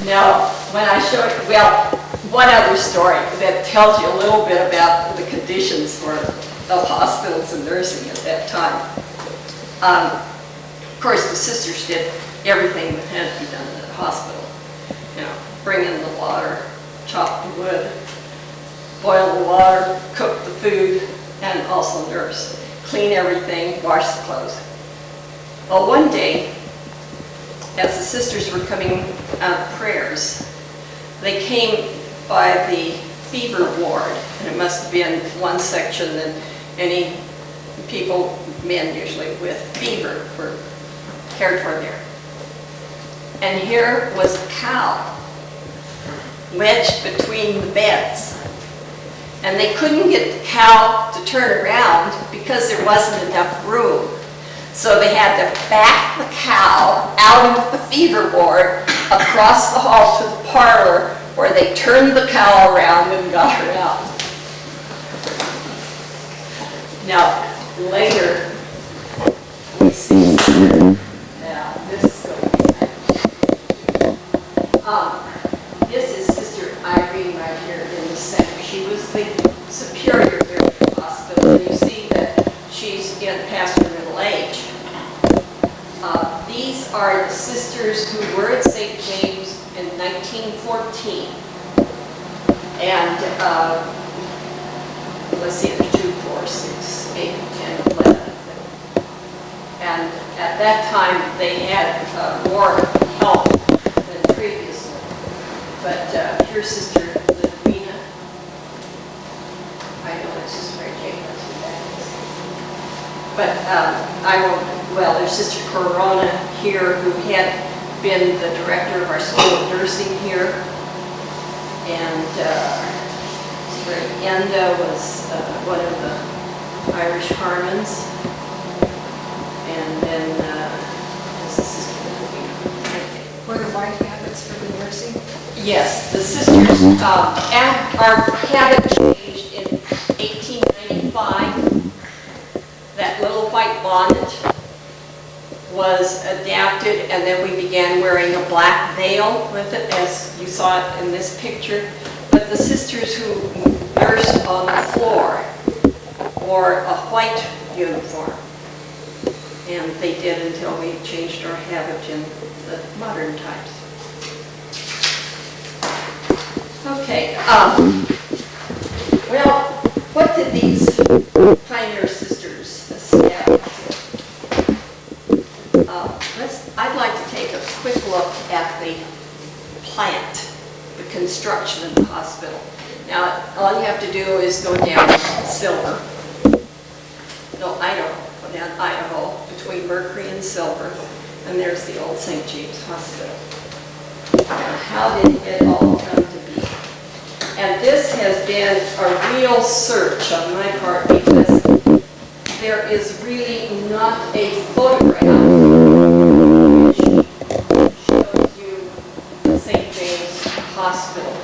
Now, when I show it, well, one other story that tells you a little bit about the conditions for the hospitals and nursing at that time. Of course, the sisters did everything that had to be done at the hospital. You know, bring in the water, chop the wood, boil the water, cook the food, and also nurse. Clean everything, wash the clothes. Well, one day, as the sisters were coming out of prayers, they came by the fever ward, and it must have been one section that any people, men usually, with fever were cared for there. And here was a cow wedged between the beds. And they couldn't get the cow to turn around because there wasn't enough room. So they had to back the cow out of the fever ward across the hall to the parlor, where they turned the cow around and got her out. Now, later, we see now this is this is Sister Irene right here in the center. She was the superior there at the hospital, and you see that she's past her middle age. These are the sisters who were at St. James in 1914. And let's see, there's 2, 4, 6, 8, 10, 11. And at that time, they had more help than previously. But here's Sister Ludwina. I know it's just Mary Jane, that's who that is. But I won't, well, there's Sister Corona here, who had been the director of our School of Nursing here. And Sister Enda was one of the Irish Harmons. And then this is Sister Ludwina. Were the white habits for the nursing? Yes, the sisters, our habit changed in 1895. That little white bonnet was adapted, and then we began wearing a black veil with it, as you saw it in this picture. But the sisters who nursed on the floor wore a white uniform. And they did until we changed our habit in the modern times. Okay, well, what did these pioneer sisters establish? I'd like to take a quick look at the plant, the construction of the hospital. Now, all you have to do is go down Silver. No, Idaho. Go down Idaho between Mercury and Silver, and there's the old St. James Hospital. Now, how did it all come to be? And this has been a real search on my part, because there is really not a photograph which shows you the St. James Hospital.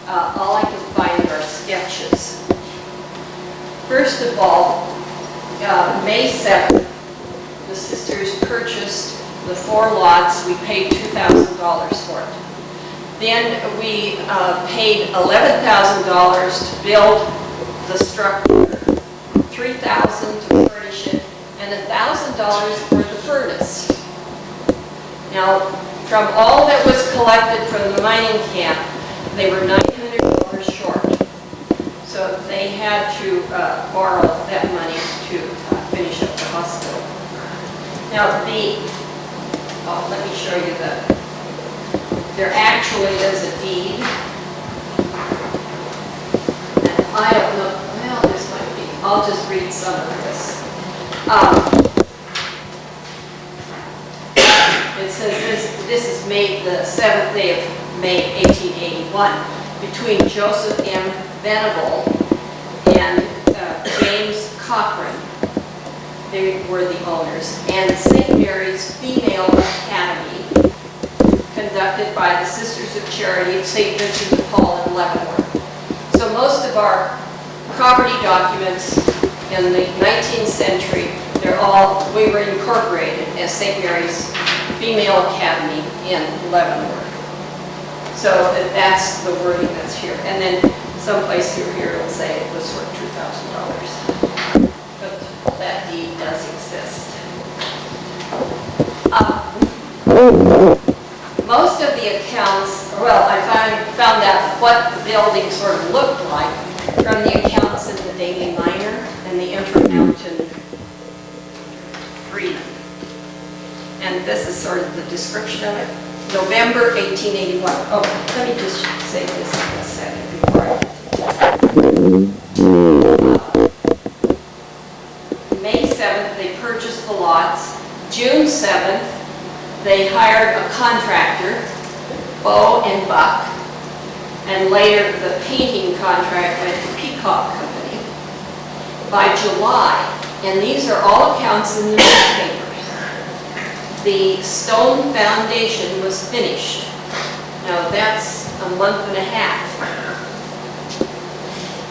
All I can find are sketches. First of all, May 7th, the sisters purchased the 4 lots. We paid $2,000 for it. Then we paid $11,000 to build the structure, $3,000 to furnish it, and $1,000 for the furnace. Now, from all that was collected from the mining camp, they were $900 short. So they had to borrow that money to finish up the hospital. Now, let me show you there actually is a deed. And I don't know, well, this might be, I'll just read some of this. It says this is made the 7th day of May 1881 between Joseph M. Venable and James Cochran. They were the owners. And St. Mary's Female Academy, conducted by the Sisters of Charity of St. Vincent de Paul in Leavenworth. So most of our property documents in the 19th century, we were incorporated as St. Mary's female academy in Leavenworth. So that's the wording that's here. And then someplace through here it'll say it was for $2,000. But that deed does exist. Most of the accounts, well, I found out what the building sort of looked like from the accounts in the Daily Miner and the Intermountain Freedom. And this is sort of the description of it. November 1881. Oh, let me just say this in a second before I... May 7th, they purchased the lots. June 7th, they hired a contractor, Bow and Buck, and later the painting contract went to Peacock Company. By July, and these are all accounts in the newspapers, the stone foundation was finished. Now that's a month and a half.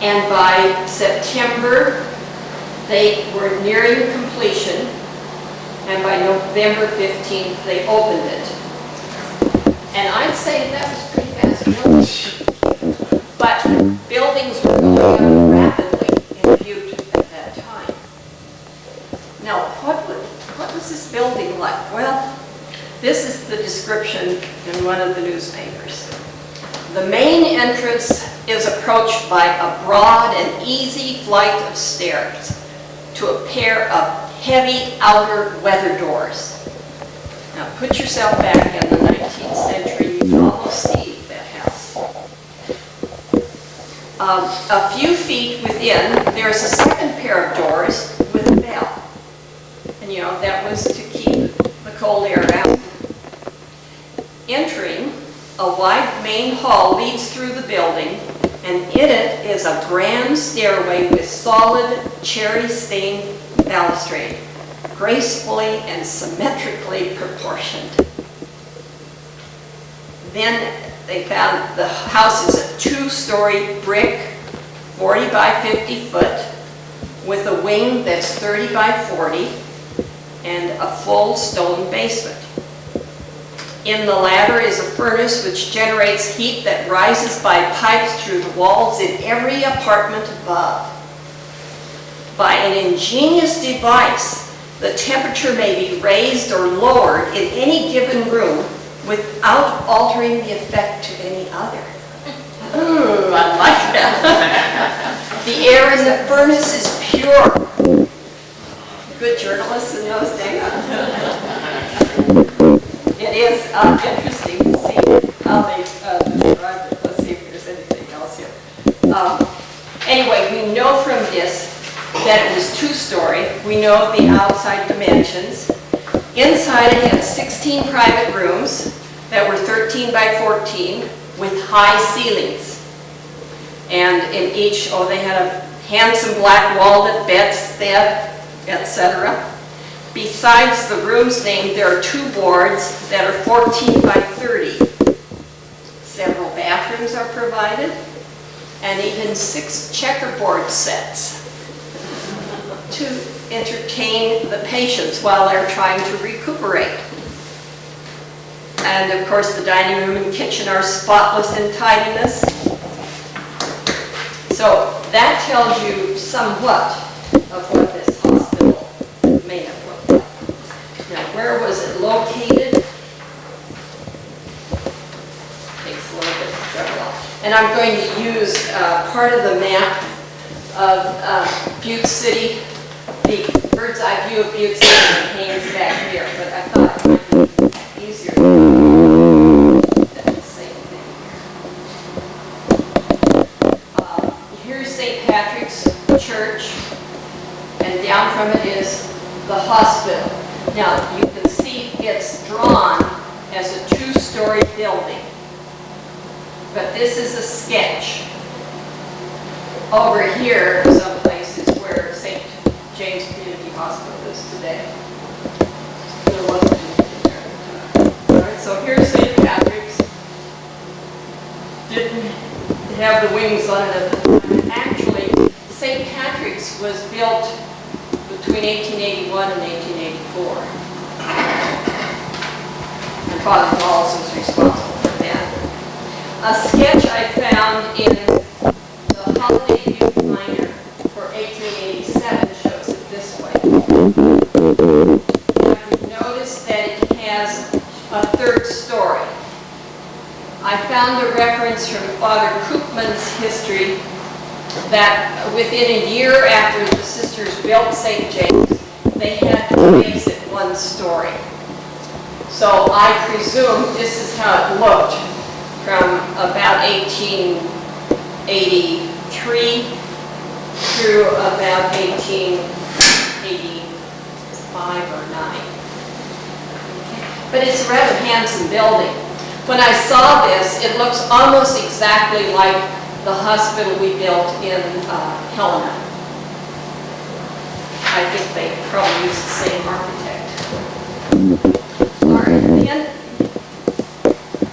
And by September, they were nearing completion. And by November 15th, they opened it. And I'd say that was pretty fast building. But buildings were going up rapidly in Butte at that time. Now, what was this building like? Well, this is the description in one of the newspapers. The main entrance is approached by a broad and easy flight of stairs to a pair of heavy outer weather doors. Now put yourself back in the 19th century, you can almost see that house. A few feet within, there's a second pair of doors with a bell. And you know, that was to keep the cold air out. Entering, a wide main hall leads through the building, and in it is a grand stairway with solid cherry-stained balustrade, gracefully and symmetrically proportioned. Then they found the house is a two-story brick, 40 by 50 foot, with a wing that's 30 by 40, and a full stone basement. In the latter is a furnace which generates heat that rises by pipes through the walls in every apartment above. By an ingenious device, the temperature may be raised or lowered in any given room without altering the effect to any other. Ooh, I like that. The air in the furnace is pure. Good journalists in those days. It is interesting to see how they described it. Let's see if there's anything else here. Anyway, we know from this that it was two-story. We know the outside dimensions. Inside it had 16 private rooms that were 13 by 14 with high ceilings. And in each, they had a handsome black walnut bedstead, etc. Besides the rooms named, there are two boards that are 14 by 30. Several bathrooms are provided, and even 6 checkerboard sets to entertain the patients while they're trying to recuperate. And of course, the dining room and kitchen are spotless in tidiness. So that tells you somewhat of what this hospital may have looked like. Now, where was it located? Takes a little bit to travel off. And I'm going to use part of the map of Butte City, the bird's eye view of Butte City hangs back here, but I thought it might be easier than the same thing here. Here's St. Patrick's Church, and down from it is the hospital. Now, you can see it's drawn as a two-story building, but this is a sketch. Over here, someplace is where St. James Community Hospital is today. There wasn't anything there at the time. All right, so here's St. Patrick's. Didn't have the wings on it at the time. Actually, St. Patrick's was built between 1881 and 1884. Father Wallace was responsible for that. A sketch I found in the Holiday Youth Minor for 1887 shows it this way. I've noticed that it has a third story. I found a reference from Father Koopman's history that within a year after the sisters built St. James, they had to raise it one story. So I presume this is how it looked from about 1883 through about 1885 or 9. But it's a rather handsome building. When I saw this, it looks almost exactly like the hospital we built in Helena. I think they probably used the same architect. All right, then,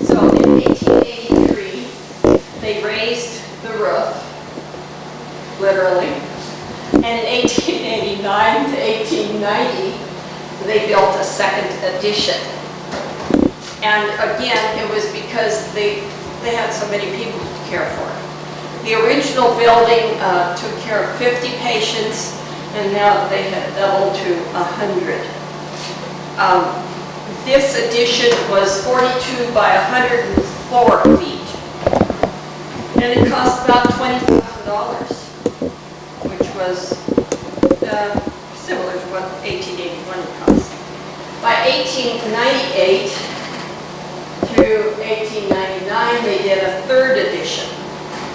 so in 1883, they raised the roof, literally, and in 1889 to 1890, they built a second addition. And again, it was because they had so many people to care for. The original building took care of 50 patients, and now they have doubled to 100. This addition was 42 by 104 feet, and it cost about $20,000, which was similar to what 1881 cost. By 1898 through 1899, they did a third edition.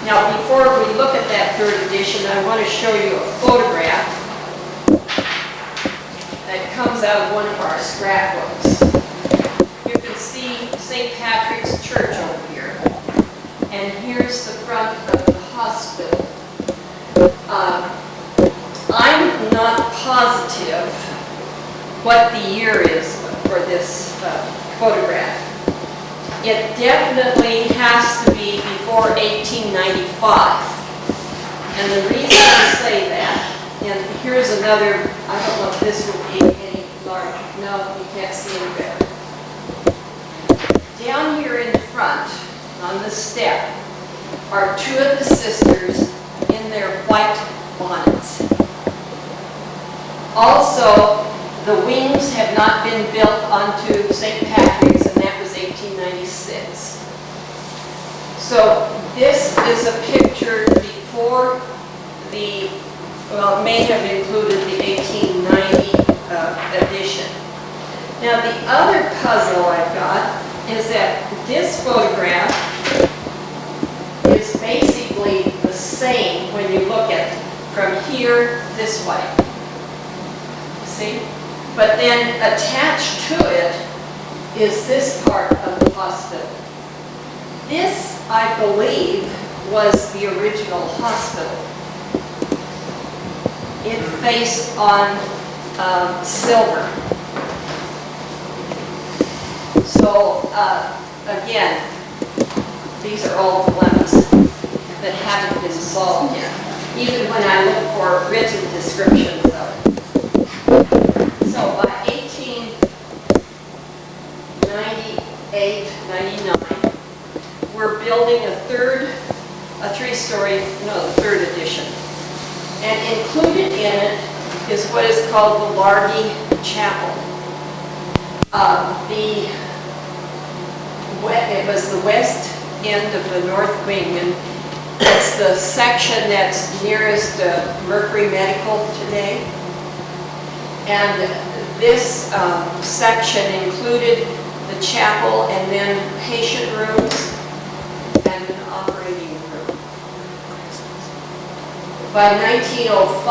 Now, before we look at that third edition, I want to show you a photograph that comes out of one of our scrapbooks. You can see St. Patrick's Church over here, and here's the front of the hospital. I'm not positive what the year is for this photograph. It definitely has to be before 1895. And the reason I say that, and here's another, I don't know if this would be any larger. No, you can't see any better. Down here in front, on the step, are two of the sisters in their white bonnets. Also, the wings have not been built onto St. Patrick's, and that was 1896. So this is a picture before the, well, it may have included the 1890 edition. Now the other puzzle I've got is that this photograph is basically the same when you look at it from here this way. See? But then attached to it is this part of the hospital. This, I believe, was the original hospital. It faced on silver. So, again, these are all dilemmas that haven't been solved yet, even when I look for written descriptions of it. So by 1898, 99, we're building a third edition. And included in it is what is called the Largy Chapel. It was the west end of the north wing, and it's the section that's nearest Mercury Medical today. And this section included the chapel and then patient rooms and an operating room. By 1905,